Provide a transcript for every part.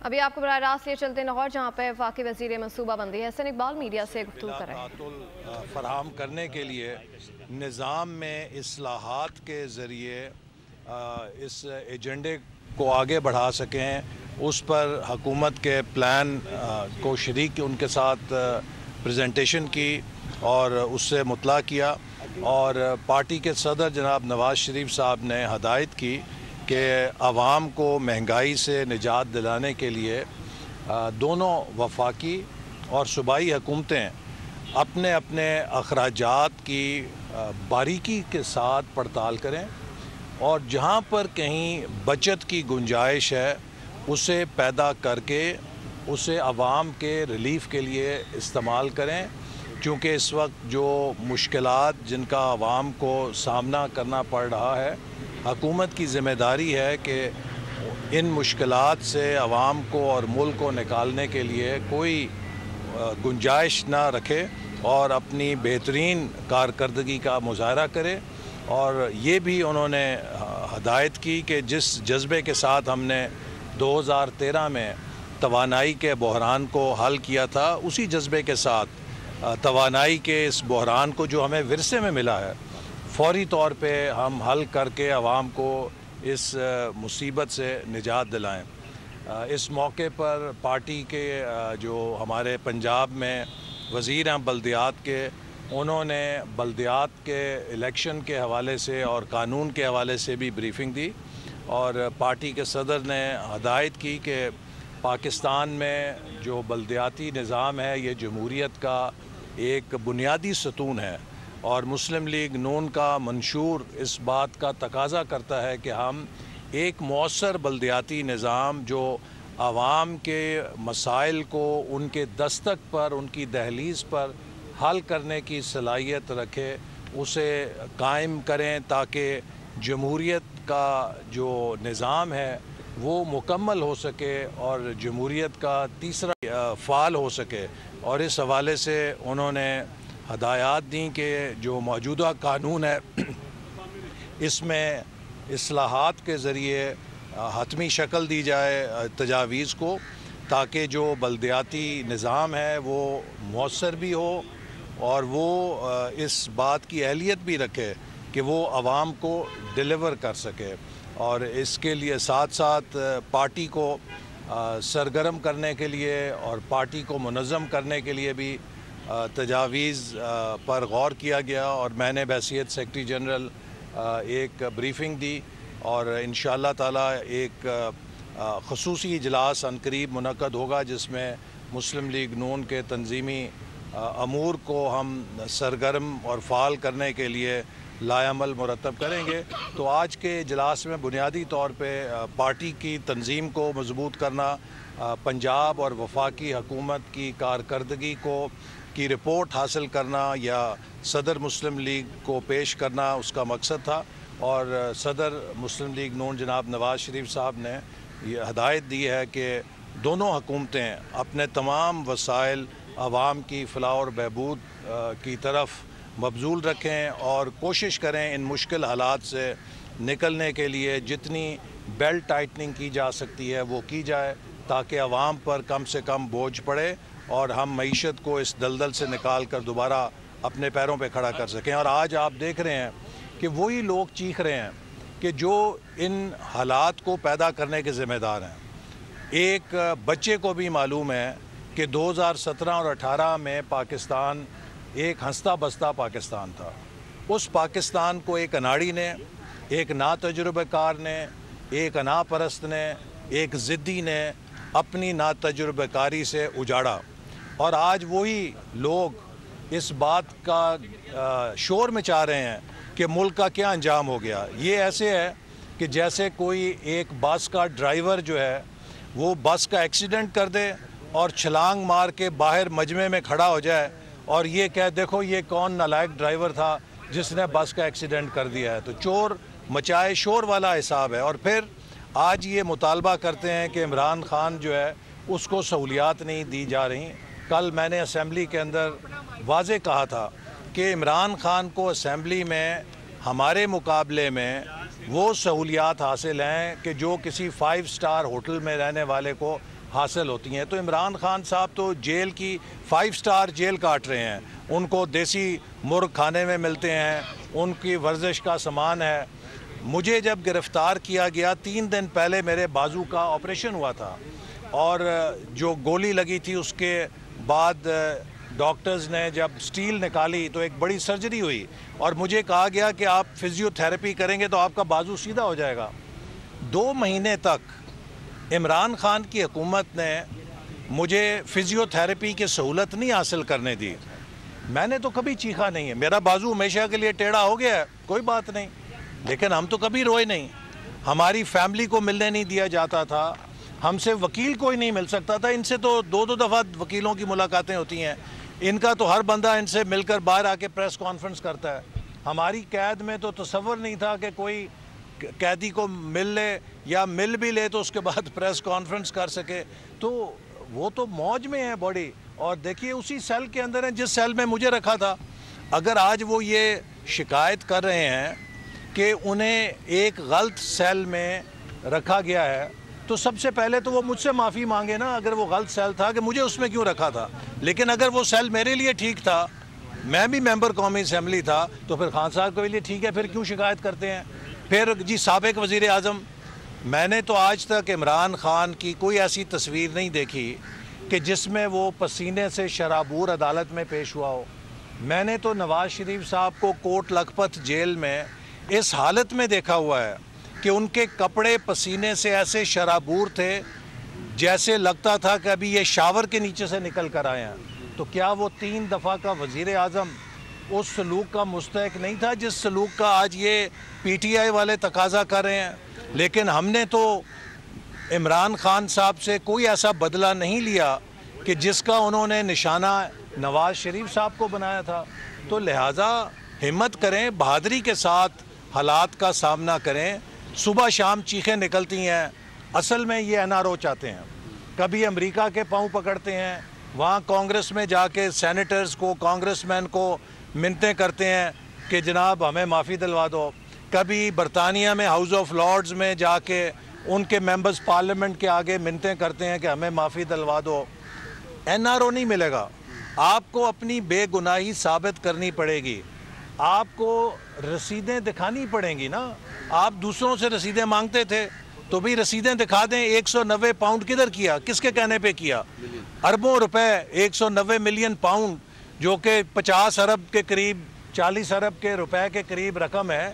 ابھی آپ کو براہ راست لے چلتے لاہور جہاں پہ وفاقی وزیر منصوبہ بندی حسن اقبال میڈیا سے گفتگو کر رہے ہیں۔ تعاطل فراہم کرنے کے لیے نظام میں اصلاحات کے ذریعے اس ایجنڈے کو آگے بڑھا سکیں، اس پر حکومت کے پلان کو شریک ان کے ساتھ پریزنٹیشن کی اور اس سے مطلع کیا، اور پارٹی کے صدر جناب نواز شریف صاحب نے ہدایت کی کہ عوام کو مہنگائی سے نجات دلانے کے لیے دونوں وفاقی اور صوبائی حکومتیں اپنے اپنے اخراجات کی باریکی کے ساتھ پڑتال کریں، اور جہاں پر کہیں بچت کی گنجائش ہے اسے پیدا کر کے اسے عوام کے ریلیف کے لیے استعمال کریں، کیونکہ اس وقت جو مشکلات جن کا عوام کو سامنا کرنا پڑ رہا ہے، حکومت کی ذمہ داری ہے کہ ان مشکلات سے عوام کو اور ملک کو نکالنے کے لیے کوئی گنجائش نہ رکھے اور اپنی بہترین کارکردگی کا مظاہرہ کرے۔ اور یہ بھی انہوں نے ہدایت کی کہ جس جذبے کے ساتھ ہم نے 2013 میں توانائی کے بحران کو حل کیا تھا، اسی جذبے کے ساتھ توانائی کے اس بحران کو جو ہمیں ورثے میں ملا ہے فوری طور پہ ہم حل کر کے عوام کو اس مصیبت سے نجات دلائیں۔ اس موقع پر پارٹی کے جو ہمارے پنجاب میں وزیر ہیں بلدیات کے، انہوں نے بلدیات کے الیکشن کے حوالے سے اور قانون کے حوالے سے بھی بریفنگ دی، اور پارٹی کے صدر نے ہدایت کی کہ پاکستان میں جو بلدیاتی نظام ہے یہ جمہوریت کا ایک بنیادی ستون ہے، اور مسلم لیگ نون کا منشور اس بات کا تقاضا کرتا ہے کہ ہم ایک مؤثر بلدیاتی نظام جو عوام کے مسائل کو ان کے دستک پر، ان کی دہلیز پر حل کرنے کی صلاحیت رکھے، اسے قائم کریں تاکہ جمہوریت کا جو نظام ہے وہ مکمل ہو سکے اور جمہوریت کا تیسرا فعال ہو سکے۔ اور اس حوالے سے انہوں نے ہدایات دیں کہ جو موجودہ قانون ہے اس میں اصلاحات کے ذریعے حتمی شکل دی جائے تجاویز کو، تاکہ جو بلدیاتی نظام ہے وہ مؤثر بھی ہو اور وہ اس بات کی اہلیت بھی رکھے کہ وہ عوام کو ڈیلیور کر سکے۔ اور اس کے لیے ساتھ ساتھ پارٹی کو سرگرم کرنے کے لیے اور پارٹی کو منظم کرنے کے لیے بھی تجاویز پر غور کیا گیا، اور میں نے بحیثیت سیکرٹری جنرل ایک بریفنگ دی، اور انشاءاللہ تعالی ایک خصوصی اجلاس عنقریب منعقد ہوگا جس میں مسلم لیگ نون کے تنظیمی امور کو ہم سرگرم اور فعال کرنے کے لیے لائے عمل مرتب کریں گے۔ تو آج کے اجلاس میں بنیادی طور پہ پارٹی کی تنظیم کو مضبوط کرنا، پنجاب اور وفاقی حکومت کی کارکردگی کی رپورٹ حاصل کرنا یا صدر مسلم لیگ کو پیش کرنا اس کا مقصد تھا، اور صدر مسلم لیگ نون جناب نواز شریف صاحب نے یہ ہدایت دی ہے کہ دونوں حکومتیں اپنے تمام وسائل عوام کی فلاح اور بہبود کی طرف مبذول رکھیں، اور کوشش کریں ان مشکل حالات سے نکلنے کے لیے جتنی بیلٹ ٹائٹننگ کی جا سکتی ہے وہ کی جائے، تاکہ عوام پر کم سے کم بوجھ پڑے اور ہم معیشت کو اس دلدل سے نکال کر دوبارہ اپنے پیروں پہ کھڑا کر سکیں۔ اور آج آپ دیکھ رہے ہیں کہ وہی لوگ چیخ رہے ہیں کہ جو ان حالات کو پیدا کرنے کے ذمہ دار ہیں۔ ایک بچے کو بھی معلوم ہے کہ 2017 اور 18 میں پاکستان ایک ہنستا بستا پاکستان تھا۔ اس پاکستان کو ایک اناڑی نے، ایک ناتجربہ کار نے، ایک انا پرست نے، ایک ضدی نے اپنی ناتجربہ کاری سے اجاڑا، اور آج وہی لوگ اس بات کا شور مچا رہے ہیں کہ ملک کا کیا انجام ہو گیا۔ یہ ایسے ہے کہ جیسے کوئی ایک بس کا ڈرائیور جو ہے وہ بس کا ایکسیڈنٹ کر دے اور چھلانگ مار کے باہر مجمع میں کھڑا ہو جائے اور یہ کہے دیکھو یہ کون نالائق ڈرائیور تھا جس نے بس کا ایکسیڈنٹ کر دیا ہے۔ تو چور مچائے شور والا حساب ہے۔ اور پھر آج یہ مطالبہ کرتے ہیں کہ عمران خان جو ہے اس کو سہولیات نہیں دی جا رہی۔ کل میں نے اسمبلی کے اندر واضح کہا تھا کہ عمران خان کو اسمبلی میں ہمارے مقابلے میں وہ سہولیات حاصل ہیں کہ جو کسی 5 سٹار ہوٹل میں رہنے والے کو حاصل ہوتی ہیں. تو عمران خان صاحب تو جیل کی 5 سٹار جیل کاٹ رہے ہیں, ان کو دیسی مرغ کھانے میں ملتے ہیں, ان کی ورزش کا سامان ہے. مجھے جب گرفتار کیا گیا 3 دن پہلے میرے بازو کا آپریشن ہوا تھا, اور جو گولی لگی تھی اس کے بعد ڈاکٹرز نے جب سٹیل نکالی تو ایک بڑی سرجری ہوئی, اور مجھے کہا گیا کہ آپ فزیو تھیراپی کریں گے تو آپ کا بازو سیدھا ہو جائے گا. 2 مہینے تک عمران خان کی حکومت نے مجھے فزیو تھیراپی کی سہولت نہیں حاصل کرنے دی. میں نے تو کبھی چیخا نہیں ہے, میرا بازو ہمیشہ کے لیے ٹیڑھا ہو گیا ہے, کوئی بات نہیں, لیکن ہم تو کبھی روئے نہیں. ہماری فیملی کو ملنے نہیں دیا جاتا تھا, ہم سے وکیل کوئی نہیں مل سکتا تھا. ان سے تو 2 دفعہ وکیلوں کی ملاقاتیں ہوتی ہیں, ان کا تو ہر بندہ ان سے مل کر باہر آ کے پریس کانفرنس کرتا ہے. ہماری قید میں تو تصور نہیں تھا کہ کوئی قیدی کو مل لے, یا مل بھی لے تو اس کے بعد پریس کانفرنس کر سکے. تو وہ تو موج میں ہے باڈی. اور دیکھیے اسی سیل کے اندر ہیں جس سیل میں مجھے رکھا تھا. اگر آج وہ یہ شکایت کر رہے ہیں کہ انہیں ایک غلط سیل میں رکھا گیا ہے, تو سب سے پہلے تو وہ مجھ سے معافی مانگے نا, اگر وہ غلط سیل تھا کہ مجھے اس میں کیوں رکھا تھا. لیکن اگر وہ سیل میرے لیے ٹھیک تھا, میں بھی ممبر قومی اسمبلی تھا, تو پھر خان صاحب کے لیے ٹھیک ہے, پھر کیوں شکایت کرتے ہیں. پھر جی سابق وزیر اعظم, میں نے تو آج تک عمران خان کی کوئی ایسی تصویر نہیں دیکھی کہ جس میں وہ پسینے سے شرابور عدالت میں پیش ہوا ہو. میں نے تو نواز شریف صاحب کو کوٹ لکھپت جیل میں اس حالت میں دیکھا ہوا ہے کہ ان کے کپڑے پسینے سے ایسے شرابور تھے جیسے لگتا تھا کہ ابھی یہ شاور کے نیچے سے نکل کر آئے ہیں. تو کیا وہ 3 دفعہ کا وزیر اعظم اس سلوک کا مستحق نہیں تھا جس سلوک کا آج یہ پی ٹی آئی والے تقاضا کر رہے ہیں؟ لیکن ہم نے تو عمران خان صاحب سے کوئی ایسا بدلہ نہیں لیا کہ جس کا انہوں نے نشانہ نواز شریف صاحب کو بنایا تھا. تو لہٰذا ہمت کریں, بہادری کے ساتھ حالات کا سامنا کریں. صبح شام چیخیں نکلتی ہیں, اصل میں یہ این آر او چاہتے ہیں. کبھی امریکہ کے پاؤں پکڑتے ہیں, وہاں کانگریس میں جا کے سینیٹرز کو, کانگریس مین کو منتیں کرتے ہیں کہ جناب ہمیں معافی دلوا دو. کبھی برطانیہ میں ہاؤس آف لارڈز میں جا کے ان کے ممبرز پارلیمنٹ کے آگے منتیں کرتے ہیں کہ ہمیں معافی دلوا دو. این آر او نہیں ملے گا, آپ کو اپنی بے گناہی ثابت کرنی پڑے گی, آپ کو رسیدیں دکھانی پڑیں گی نا. آپ دوسروں سے رسیدیں مانگتے تھے تو بھی رسیدیں دکھا دیں. 190 پاؤنڈ کدھر کیا, کس کے کہنے پہ کیا؟ اربوں روپے, 190 ملین پاؤنڈ جو کہ 50 ارب کے قریب, 40 ارب کے روپے کے قریب رقم ہے.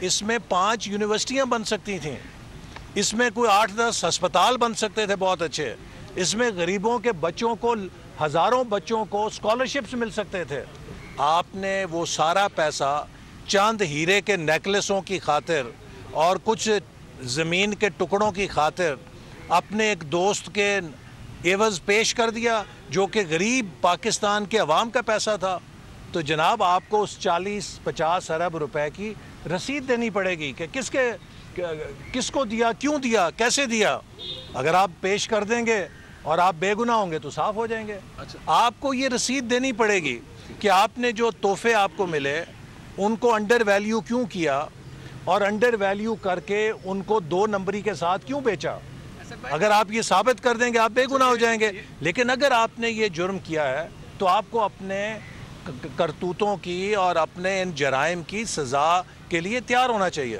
اس میں 5 یونیورسٹیاں بن سکتی تھیں, اس میں کوئی 8-10 ہسپتال بن سکتے تھے بہت اچھے, اس میں غریبوں کے بچوں کو, ہزاروں بچوں کو اسکالرشپس مل سکتے تھے. آپ نے وہ سارا پیسہ چاند ہیرے کے نیکلسوں کی خاطر اور کچھ زمین کے ٹکڑوں کی خاطر اپنے ایک دوست کے عوض پیش کر دیا جو کہ غریب پاکستان کے عوام کا پیسہ تھا. تو جناب آپ کو اس 40-50 ارب روپے کی رسید دینی پڑے گی کہ کس کو دیا, کیوں دیا, کیسے دیا. اگر آپ پیش کر دیں گے اور آپ بے گناہ ہوں گے تو صاف ہو جائیں گے. آپ کو یہ رسید دینی پڑے گی کہ آپ نے جو تحفے آپ کو ملے ان کو انڈر ویلیو کیوں کیا, اور انڈر ویلیو کر کے ان کو 2 نمبری کے ساتھ کیوں بیچا. اگر آپ یہ ثابت کر دیں گے آپ بے گناہ ہو جائیں گے. لیکن اگر آپ نے یہ جرم کیا ہے تو آپ کو اپنے کرتوتوں کی اور اپنے ان جرائم کی سزا کے لیے تیار ہونا چاہیے.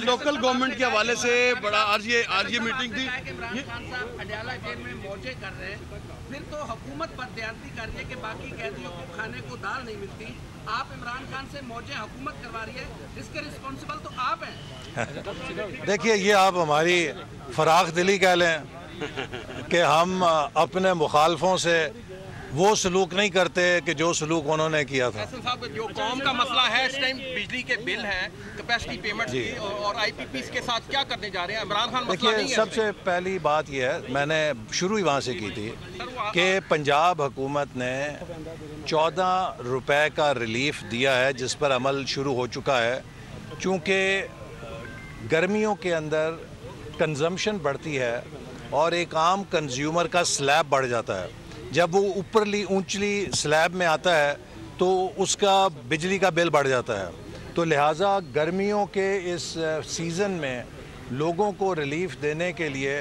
لوکل گورنمنٹ کے حوالے سے بڑا آج یہ میٹنگ تھی. عمران خان صاحب اڈیالہ جیل میں موجے کر رہے ہیں, پھر تو حکومت بددیانتی کر رہی ہے کہ باقی قیدیوں کو کھانے کو دال نہیں ملتی. آپ عمران خان سے موجیں حکومت کروا رہی ہے, اس کے رسپانسبل تو آپ ہیں. دیکھیے یہ آپ ہماری فراخ دلی کہہ لیں کہ ہم اپنے مخالفوں سے وہ سلوک نہیں کرتے کہ جو سلوک انہوں نے کیا تھا. احسن صاحب, جو قوم کا مسئلہ ہے اس ٹائم بجلی کے بل ہیں, کیپیسٹی پیمنٹ کی, اور آئی پی پیز کے ساتھ کیا کرنے جا رہے ہیں عمران خان؟ مسئلہ نہیں ہے. سب سے پہلی بات یہ ہے, میں نے شروع ہی وہاں سے کی تھی کہ پنجاب حکومت نے 14 روپے کا ریلیف دیا ہے جس پر عمل شروع ہو چکا ہے. چونکہ گرمیوں کے اندر کنزمپشن بڑھتی ہے اور ایک عام کنزیومر کا سلیب بڑھ جاتا ہے. جب وہ اوپرلی اونچلی سلیب میں آتا ہے تو اس کا بجلی کا بل بڑھ جاتا ہے. تو لہٰذا گرمیوں کے اس سیزن میں لوگوں کو ریلیف دینے کے لیے